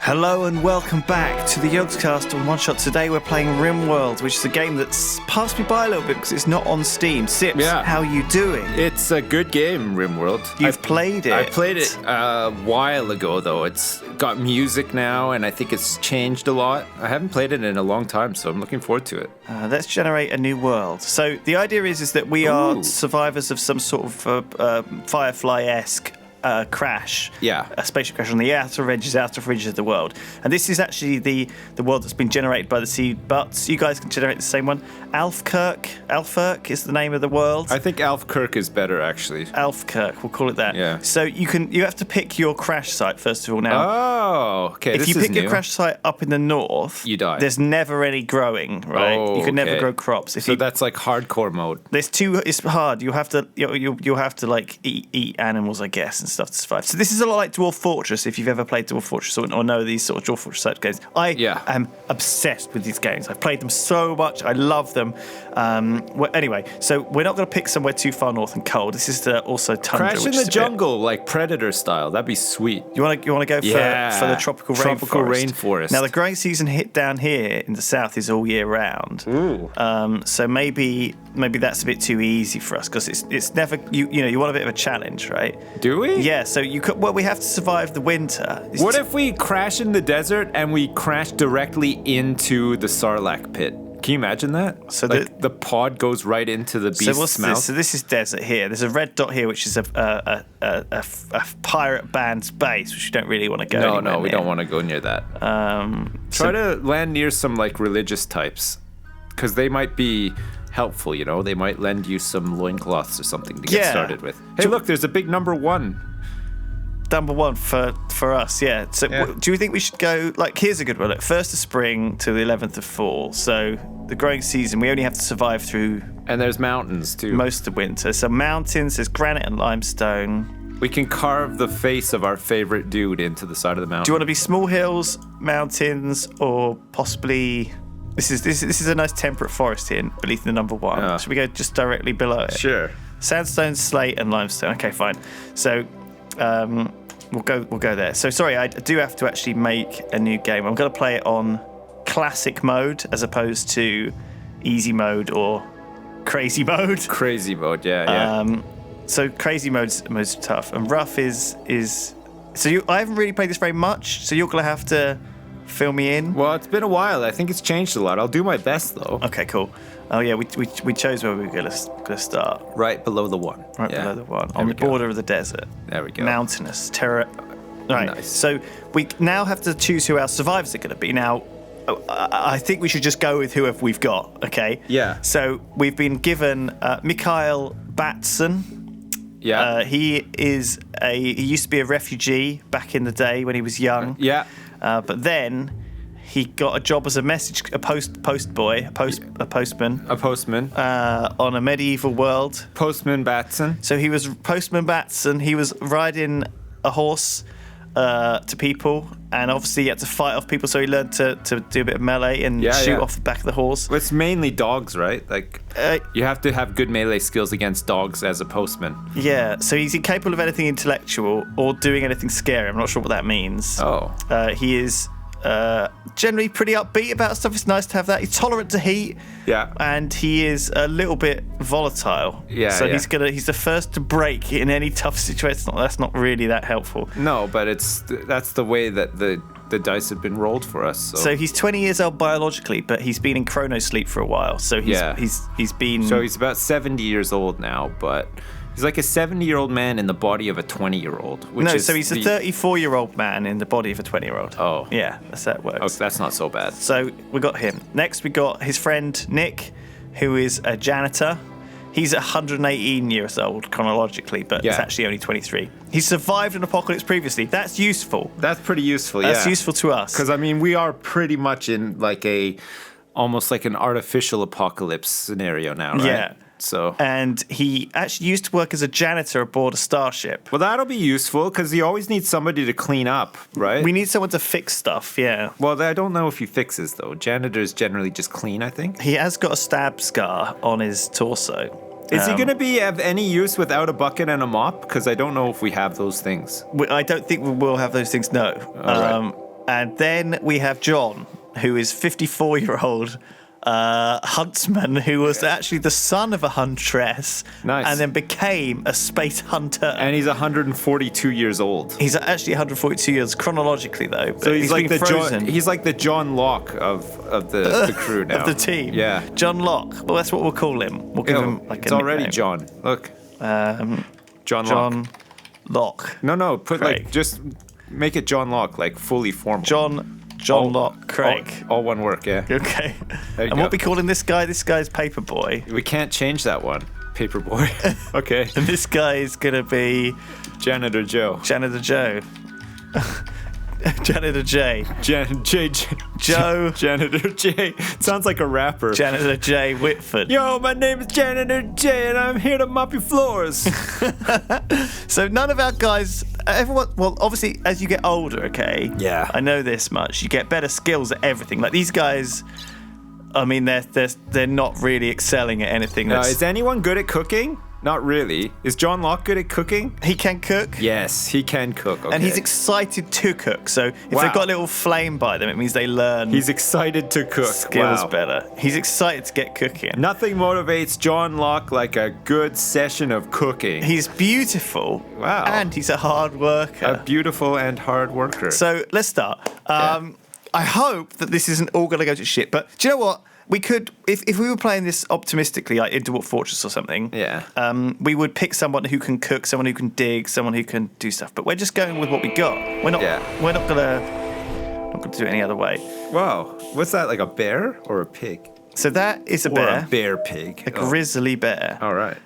Hello and welcome back to the Yogscast on OneShot. Today we're playing RimWorld, which is a game that's passed me by a little bit because it's not on Steam. Sips, how are you doing? It's a good game, RimWorld. You've played it? I played it a while ago, though. It's got music now, and I think it's changed a lot. I haven't played it in a long time, so I'm looking forward to it. Let's generate a new world. So the idea is that we are survivors of some sort of Firefly-esque crash, a spaceship crash on the outer edges of the world, and this is actually the world that's been generated by the sea butts. You guys can generate the same one. Alfkirk is the name of the world. I think Alfkirk is better, actually. Alfkirk, we'll call it that. Yeah. So you have to pick your crash site first of all. Now, okay. If you pick your crash site up in the north, you die. There's never any growing, right? You can never grow crops. That's like hardcore mode. It's hard. You'll have to like eat animals, I guess, and stuff to survive. So this is a lot like Dwarf Fortress, if you've ever played Dwarf Fortress or know these sort of Dwarf Fortress type games. I am obsessed with these games. I've played them so much. I love them. Anyway, so we're not going to pick somewhere too far north and cold. This is also tundra. Crash in the jungle, like Predator style. That'd be sweet. You want to go for the tropical rainforest. Now the growing season down here in the south is all year round. Ooh. So maybe that's a bit too easy for us because it's never you want a bit of a challenge, right? Do we? Yeah. So we have to survive the winter. What if we crash in the desert and we crash directly into the Sarlacc pit? Can you imagine that? So the pod goes right into the beast's mouth. So this is desert here. There's a red dot here, which is a pirate band's base, which you don't really want to go. No, we don't want to go near that. Try to land near some like religious types, because they might be helpful. You know, they might lend you some loincloths or something to get started with. Hey, look, there's a big number one. Number one for us, yeah. So do you think we should go, like, here's a good one. Look, 1st of spring to the 11th of fall. So the growing season, we only have to survive through... And there's mountains, too. Most of winter. So mountains, there's granite and limestone. We can carve the face of our favorite dude into the side of the mountain. Do you want to be small hills, mountains, or possibly... This is a nice temperate forest here beneath the number one. Yeah. Should we go just directly below it? Sure. Sandstone, slate, and limestone. Okay, fine. So... We'll go there. So sorry, I do have to actually make a new game. I'm going to play it on classic mode as opposed to easy mode or crazy mode. Crazy mode, yeah. So crazy mode's tough, and rough is. So I haven't really played this very much. So you're going to have to fill me in. Well, it's been a while. I think it's changed a lot. I'll do my best though. Okay, cool. Oh yeah, we chose where we were going to start. Right below the one. Right below the one. On the border of the desert. There we go. Mountainous, terror. Right. Nice. So we now have to choose who our survivors are going to be. Now, I think we should just go with whoever we've got. Okay. Yeah. So we've been given Mikhail Batson. Yeah. He used to be a refugee back in the day when he was young. Yeah. But then he got a job as a postman. A postman. On a medieval world. Postman Batson. So he was Postman Batson. He was riding a horse to people, and obviously he had to fight off people, so he learned to do a bit of melee and shoot off the back of the horse. Well, it's mainly dogs, right? Like, you have to have good melee skills against dogs as a postman. Yeah, so he's incapable of anything intellectual or doing anything scary. I'm not sure what that means. Oh. He is generally pretty upbeat about stuff. It's nice to have that. He's tolerant to heat. Yeah. And he is a little bit volatile. Yeah. So he's the first to break in any tough situation. That's not really that helpful. No, but that's the way that the dice have been rolled for us. So he's 20 years old biologically, but he's been in chrono sleep for a while. So he's been. So he's about 70 years old now, but he's like a 70-year-old man in the body of a 20-year-old. So he's a 34-year-old man in the body of a 20-year-old. Oh. Yeah, that's how it works. Oh, that's not so bad. So we got him. Next, we got his friend Nick, who is a janitor. He's 118 years old chronologically, but it's actually only 23. He survived an apocalypse previously. That's useful. That's pretty useful, That's useful to us. Because, I mean, we are pretty much in like almost like an artificial apocalypse scenario now, right? Yeah. So. And he actually used to work as a janitor aboard a starship. Well, that'll be useful because you always need somebody to clean up, right? We need someone to fix stuff, yeah. Well, I don't know if he fixes, though. Janitors generally just clean, I think. He has got a stab scar on his torso. Is he going to be of any use without a bucket and a mop? Because I don't know if we have those things. I don't think we will have those things, no. Right. And then we have John, who is 54-year-old huntsman who was actually the son of a huntress. Nice. And then became a space hunter. And he's 142 years old. He's actually 142 years chronologically, though. So he's like frozen. He's like the John Locke of the crew now. Of the team. Yeah. John Locke. Well, that's what we'll call him. We'll give him like it's a already nickname. John. Look. John Locke. No, put Craig. like just make it John Locke, like fully formal. John Locke Craig. All one work, yeah. Okay. And go. what we calling this guy? This guy's Paperboy. We can't change that one. Paperboy. Okay. And this guy is gonna be Janitor Joe. Janitor Joe. Janitor J. Joe. Janitor J. Sounds like a rapper. Janitor J. Whitford. Yo, my name is Janitor J, and I'm here to mop your floors. So none of our guys, everyone. Well, obviously, as you get older, okay. Yeah. I know this much. You get better skills at everything. Like these guys. I mean, they're not really excelling at anything. Is anyone good at cooking? Not really. Is John Locke good at cooking? He can cook. Yes, he can cook. Okay. And he's excited to cook. So if they've got a little flame by them, it means they learn. He's excited to cook. Skills better. He's excited to get cooking. Nothing motivates John Locke like a good session of cooking. He's beautiful. Wow. And he's a hard worker. A beautiful and hard worker. So let's start. I hope that this isn't all going to go to shit. But do you know what? We could, if we were playing this optimistically, like Interwar Fortress or something, we would pick someone who can cook, someone who can dig, someone who can do stuff. But we're just going with what we got. We're not gonna do it any other way. Wow, what's that? Like a bear or a pig? So that is a or bear. A bear pig. A grizzly bear. All right.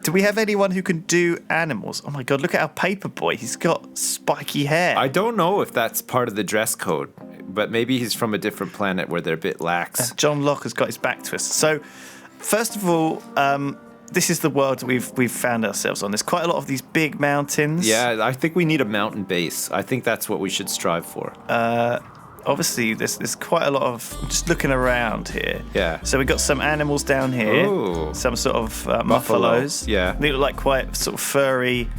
Do we have anyone who can do animals? Oh my god, look at our Paperboy. He's got spiky hair. I don't know if that's part of the dress code, but maybe he's from a different planet where they're a bit lax. John Locke has got his back to us. So, first of all, this is the world that we've found ourselves on. There's quite a lot of these big mountains. Yeah, I think we need a mountain base. I think that's what we should strive for. Obviously, there's quite a lot of just looking around here. Yeah. So we've got some animals down here. Ooh. Some sort of buffaloes. Yeah. They look like quite sort of furry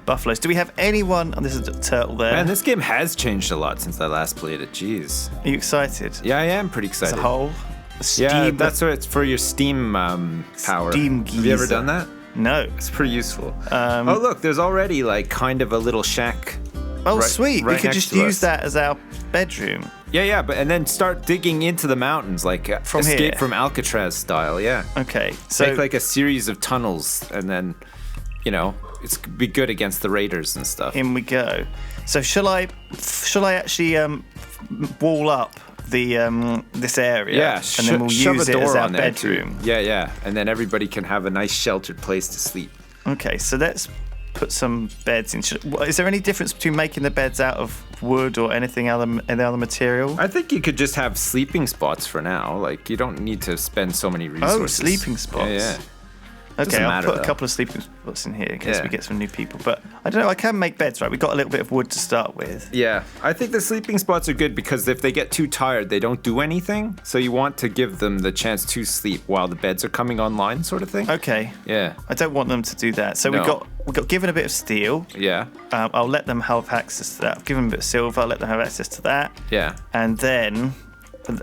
buffaloes. Do we have anyone? And this is a turtle there. Man, this game has changed a lot since I last played it. Jeez. Are you excited? Yeah, I am pretty excited. As a whole? Yeah, that's what it's for your Steam power. Steam geyser. Have you ever done that? No. It's pretty useful. Oh, look, there's already like kind of a little shack. Oh, sweet. Right we could just use that as our bedroom. Yeah, but and then start digging into the mountains, like from escape here. from Alcatraz style. Yeah. Okay. So make like a series of tunnels, and then, it's be good against the raiders and stuff. In we go. So shall I actually wall up the this area? Yeah. And then we'll use it as our bedroom. Yeah. And then everybody can have a nice sheltered place to sleep. Okay. So let's put some beds in. Is there any difference between making the beds out of wood or any other material? I think you could just have sleeping spots for now. Like, you don't need to spend so many resources. Oh, sleeping spots. Yeah. Okay, I'll put a couple of sleeping spots in here in case we get some new people. But I don't know, I can make beds, right? We've got a little bit of wood to start with. Yeah, I think the sleeping spots are good because if they get too tired, they don't do anything. So you want to give them the chance to sleep while the beds are coming online, sort of thing. Okay. Yeah. I don't want them to do that. So we got given a bit of steel. Yeah. I'll let them have access to that. I've given them a bit of silver. I'll let them have access to that. Yeah. And then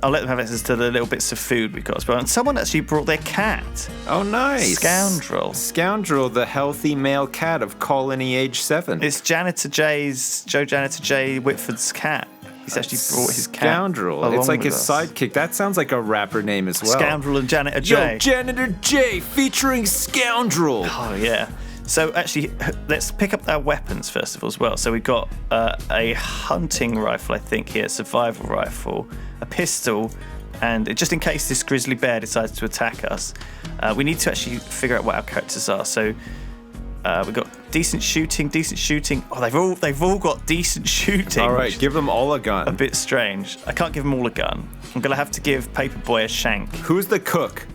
I'll let them have access to the little bits of food we got as well. And someone actually brought their cat. Oh, nice. Scoundrel, the healthy male cat of Colony Age 7. It's Janitor J. Whitford's cat. He's actually brought his cat. Scoundrel. It's like his sidekick. That sounds like a rapper name as well. Scoundrel and Janitor J. Yo, Janitor J featuring Scoundrel. Oh, yeah. So actually, let's pick up our weapons first of all as well. So we've got a hunting rifle, I think here, survival rifle, a pistol, and just in case this grizzly bear decides to attack us, we need to actually figure out what our characters are. So we've got decent shooting. Oh, they've all got decent shooting. All right, give them all a gun. A bit strange. I can't give them all a gun. I'm gonna have to give Paperboy a shank. Who's the cook?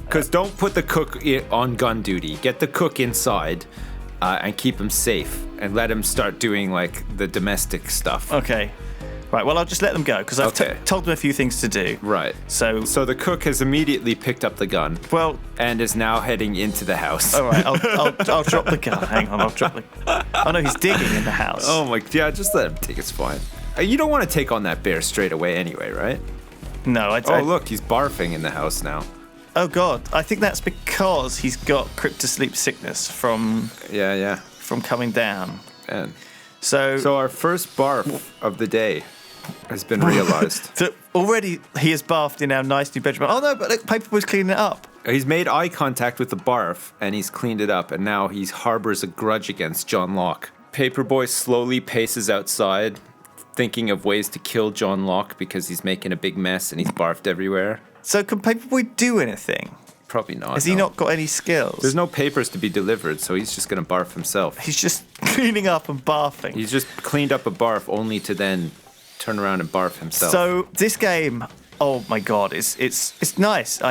Because don't put the cook on gun duty. Get the cook inside and keep him safe and let him start doing like the domestic stuff. Okay. Right, well, I'll just let them go because I've told them a few things to do. Right. So the cook has immediately picked up the gun. Well, and is now heading into the house. All right, I'll drop the gun. Hang on, I'll drop the. Oh no, he's digging in the house. Oh my, yeah, just let him dig. It's fine. You don't want to take on that bear straight away anyway, right? No, Oh, look, he's barfing in the house now. Oh, God. I think that's because he's got cryptosleep sickness from coming down. And so our first barf of the day has been realized. So already he has barfed in our nice new bedroom. Oh, no, but look, Paperboy's cleaning it up. He's made eye contact with the barf, and he's cleaned it up, and now he harbors a grudge against John Locke. Paperboy slowly paces outside, thinking of ways to kill John Locke because he's making a big mess and he's barfed everywhere. So can Paperboy do anything? Probably not. Has he not got any skills? There's no papers to be delivered, so he's just going to barf himself. He's just cleaning up and barfing. He's just cleaned up a barf only to then turn around and barf himself. So this game, oh my God, it's nice.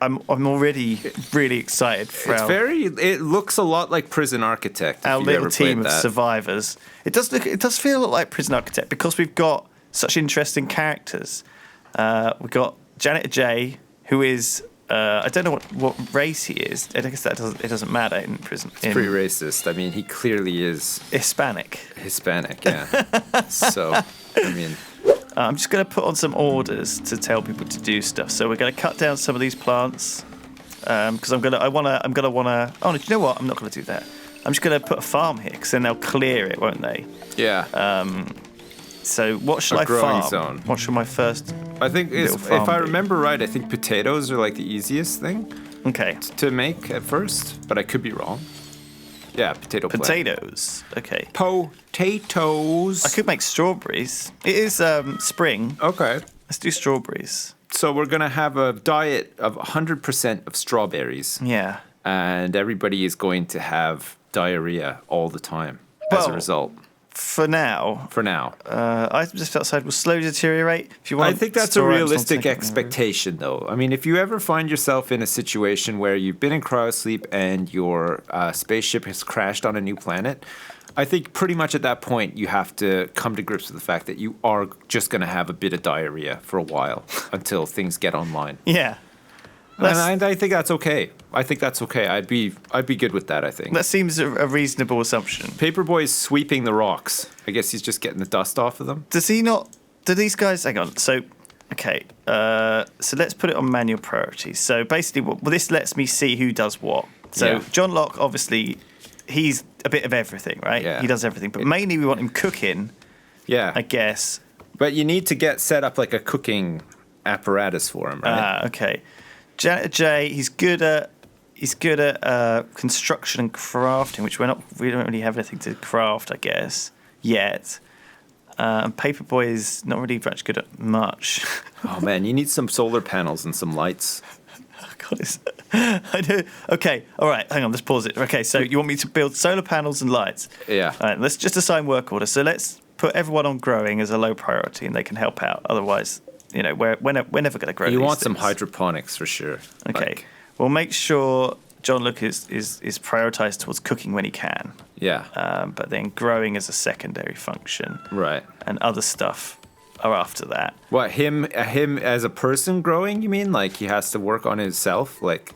I'm already really excited for it looks a lot like Prison Architect. Our little team of survivors. It does feel a lot like Prison Architect because we've got such interesting characters. We've got Janitor J, who is I don't know what race he is. I guess it doesn't matter in prison. It's pretty racist. I mean, he clearly is Hispanic, yeah. So, I mean, I'm just going to put on some orders to tell people to do stuff. So we're going to cut down some of these plants because I'm gonna want to. Oh, do you know what? I'm not going to do that. I'm just going to put a farm here because then they'll clear it, won't they? Yeah. So what should I farm? Zone. What should my first? I think if I remember right, I think potatoes are like the easiest thing. Okay. To make at first, but I could be wrong. Yeah, potatoes. Okay. Potatoes. I could make strawberries. It is spring. Okay. Let's do strawberries. So we're gonna have a diet of 100% of strawberries. Yeah. And everybody is going to have diarrhea all the time as a result. For now. Items just outside will slowly deteriorate. If you want, I think that's a realistic expectation, though. I mean, if you ever find yourself in a situation where you've been in cryosleep and your spaceship has crashed on a new planet, I think pretty much at that point you have to come to grips with the fact that you are just going to have a bit of diarrhea for a while until things get online. Yeah. And I think that's okay. I'd be good with that, I think. That seems a reasonable assumption. Paperboy is sweeping the rocks. I guess he's just getting the dust off of them. Does he not? Do these guys... Hang on. So, okay. So let's put it on manual priority. So basically, this lets me see who does what. So John Locke, obviously, he's a bit of everything, right? Yeah. He does everything. But mainly we want him cooking, I guess. But you need to set up like a cooking apparatus for him, right? Okay. Janitor J, he's good at construction and crafting, which we don't really have anything to craft, I guess, yet. And Paperboy is not really much good at much. Oh man, you need some solar panels and some lights. Oh God, I do. Okay, all right, hang on, let's pause it. Okay, so you want me to build solar panels and lights? Yeah. All right, let's just assign work order. So let's put everyone on growing as a low priority, and they can help out. Otherwise, you know, we're never going to grow. You want some hydroponics for sure. Okay, we'll make sure John Luke is prioritized towards cooking when he can. Yeah. But then growing as a secondary function. Right. And other stuff are after that. What, him as a person growing, you mean? Like he has to work on himself? Like,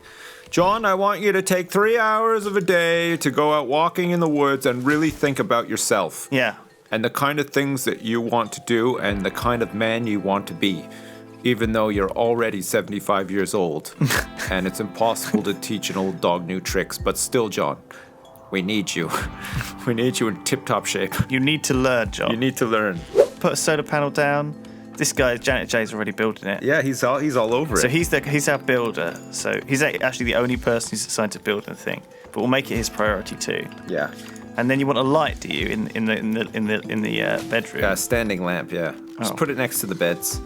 John, I want you to take 3 hours of a day to go out walking in the woods and really think about yourself. Yeah. And the kind of things that you want to do and the kind of man you want to be, even though you're already 75 years old and it's impossible to teach an old dog new tricks. But still, John, we need you. We need you in tip-top shape. You need to learn, John. You need to learn. Put a solar panel down. This guy, Janitor J's already building it. Yeah, he's all over it. So he's our builder. So he's actually the only person who's assigned to build the thing. But we'll make it his priority too. Yeah. And then you want a light, do you, in the bedroom? Yeah, a standing lamp. Yeah. Just put it next to the beds.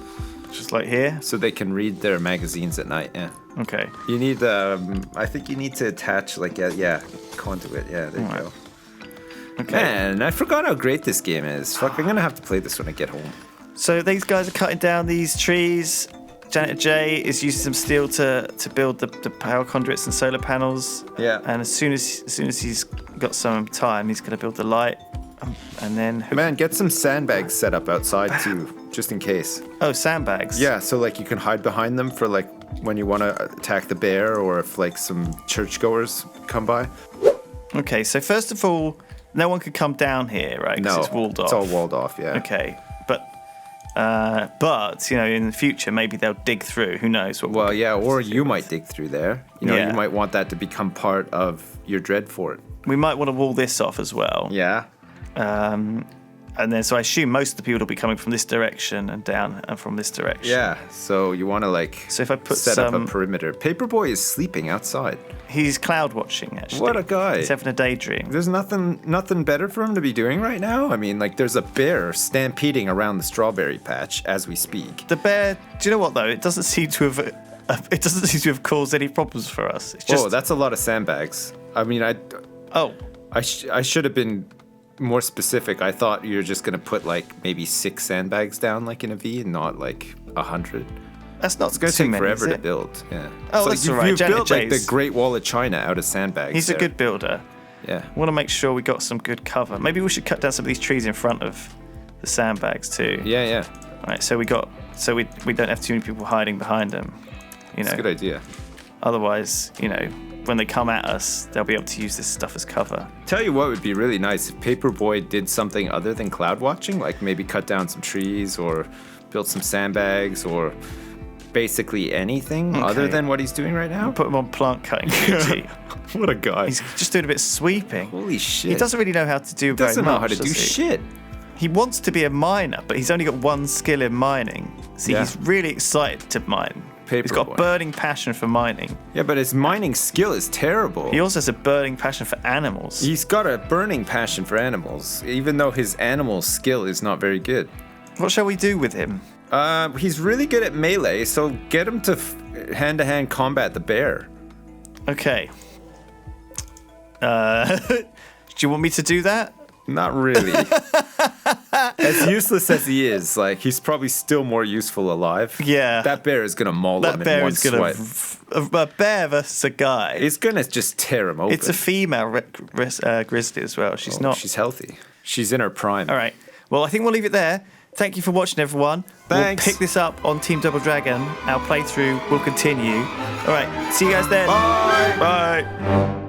Just like here? So they can read their magazines at night, yeah. Okay. You need, I think you need to attach, like, conduit. Yeah, there you go. Okay. Man, I forgot how great this game is. Fuck, I'm going to have to play this when I get home. So these guys are cutting down these trees. Janitor J is using some steel to build the power conduits and solar panels. Yeah. And as soon as he's got some time, he's going to build the light. And then... Man, get some sandbags set up outside too, just in case. Oh, sandbags? Yeah, so like you can hide behind them for like when you want to attack the bear or if like some churchgoers come by. Okay, so first of all, No one could come down here, right? No, it's walled off. It's all walled off, yeah. Okay, but in the future, maybe they'll dig through. Who knows? Or you might dig through there. You might want that to become part of your dread fort. We might want to wall this off as well. Yeah. And then, so I assume most of the people will be coming from this direction and down and from this direction. Yeah, so you want to so if I put set up a perimeter. Paperboy is sleeping outside. He's cloud watching, actually. What a guy. He's having a daydream. There's nothing better for him to be doing right now? I mean, there's a bear stampeding around the strawberry patch as we speak. The bear, do you know what, though? It doesn't seem to have caused any problems for us. It's just... Oh, that's a lot of sandbags. I mean, I should have been more specific. I thought you were just going to put maybe 6 sandbags down in a V and not 100. That's not. It's going to take forever to build. Yeah. Oh, that's all right. You've built the Great Wall of China out of sandbags. He's a good builder. Yeah. I want to make sure we got some good cover. Maybe we should cut down some of these trees in front of the sandbags too. Yeah. All right. So we don't have too many people hiding behind them. That's a good idea. Otherwise, when they come at us, they'll be able to use this stuff as cover. Tell you what would be really nice if Paperboy did something other than cloud watching, maybe cut down some trees or build some sandbags or basically anything other than what he's doing right now. We'll put him on plant cutting duty. What a guy. He's just doing a bit of sweeping. Holy shit. He doesn't really know how to do very much. Doesn't know how to do shit. He wants to be a miner, but he's only got one skill in mining. See, he's really excited to mine. He's got a burning passion for mining. Yeah, but his mining skill is terrible. He also has a burning passion for animals. He's got a burning passion for animals, even though his animal skill is not very good. What shall we do with him? He's really good at melee, so get him to hand-to-hand combat the bear. Okay. Do you want me to do that? Not really. As useless as he is, he's probably still more useful alive. Yeah. That bear is gonna maul him in one swipe. A bear versus a guy. It's gonna just tear him open. It's a female grizzly as well. She's not. She's healthy. She's in her prime. All right. Well, I think we'll leave it there. Thank you for watching, everyone. Thanks. We'll pick this up on Team Double Dragon. Our playthrough will continue. All right. See you guys then. Bye. Bye.